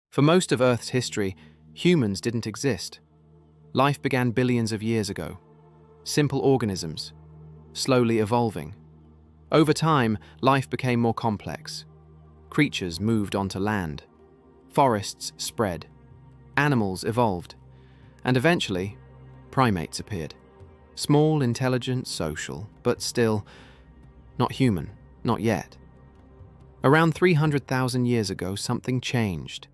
For most of Earth's history, humans didn't exist. Life began billions of years ago. Simple organisms, slowly evolving. Over time, life became more complex. Creatures moved onto land. Forests spread. Animals evolved. And eventually, primates appeared. Small, intelligent, social, but still not human, not yet. Around 300,000 years ago, something changed.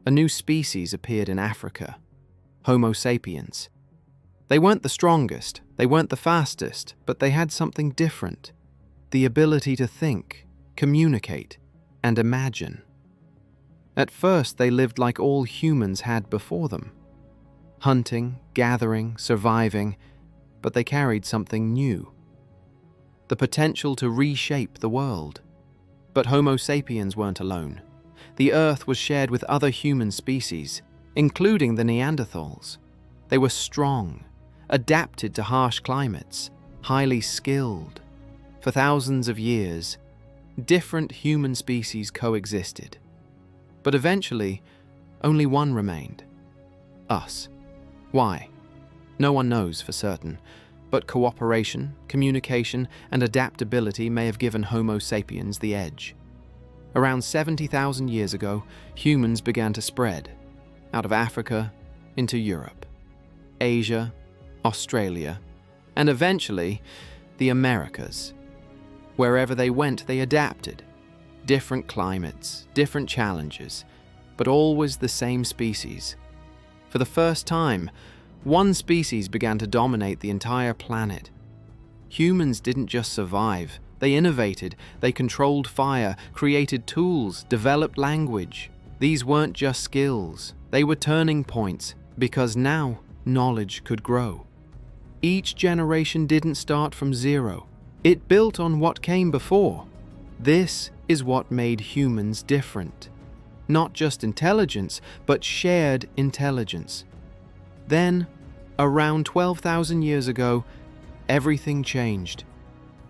A new species appeared in Africa, Homo sapiens. They weren't the strongest, they weren't the fastest, but they had something different. The ability to think, communicate, and imagine. At first, they lived like all humans had before them. Hunting, gathering, surviving, but they carried something new. The potential to reshape the world. But Homo sapiens weren't alone. The Earth was shared with other human species, including the Neanderthals. They were strong, adapted to harsh climates, highly skilled. For thousands of years, different human species coexisted. But eventually, only one remained. Us. Why? No one knows for certain, but cooperation, communication, and adaptability may have given Homo sapiens the edge. Around 70,000 years ago, humans began to spread, out of Africa into Europe, Asia, Australia, and eventually the Americas. Wherever they went, they adapted. Different climates, different challenges, but always the same species. For the first time, one species began to dominate the entire planet. Humans didn't just survive, they innovated, they controlled fire, created tools, developed language. These weren't just skills, they were turning points, because now knowledge could grow. Each generation didn't start from zero, it built on what came before. This is what made humans different. Not just intelligence, but shared intelligence. Then, around 12,000 years ago, everything changed.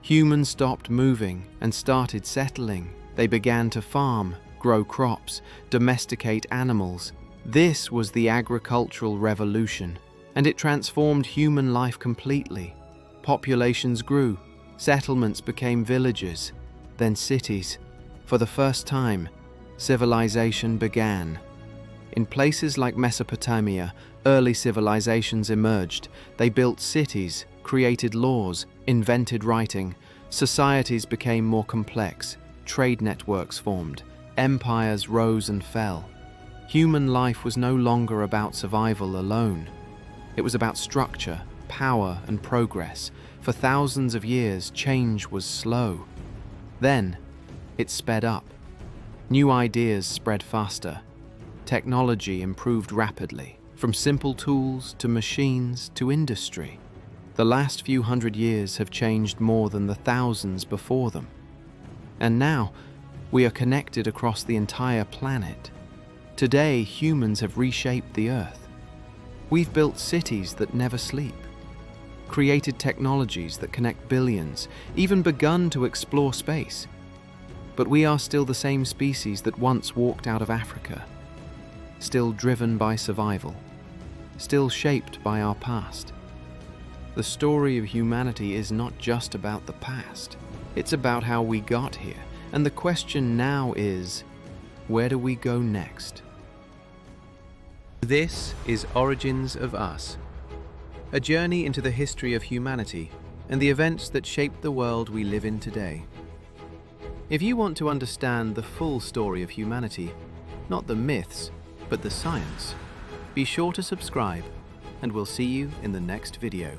Humans stopped moving and started settling. They began to farm, grow crops, domesticate animals. This was the agricultural revolution, and it transformed human life completely. Populations grew, settlements became villages, then cities. For the first time, civilization began. In places like Mesopotamia, early civilizations emerged. They built cities, created laws, invented writing. Societies became more complex. Trade networks formed. Empires rose and fell. Human life was no longer about survival alone. It was about structure, power, and progress. For thousands of years, change was slow. Then, it sped up. New ideas spread faster. Technology improved rapidly, from simple tools to machines to industry. The last few hundred years have changed more than the thousands before them. And now, we are connected across the entire planet. Today, humans have reshaped the Earth. We've built cities that never sleep, created technologies that connect billions, even begun to explore space. But we are still the same species that once walked out of Africa, still driven by survival, still shaped by our past. The story of humanity is not just about the past, it's about how we got here, and the question now is, where do we go next? This is Origins of Us, a journey into the history of humanity and the events that shaped the world we live in today. If you want to understand the full story of humanity, not the myths, but the science, be sure to subscribe, and we'll see you in the next video.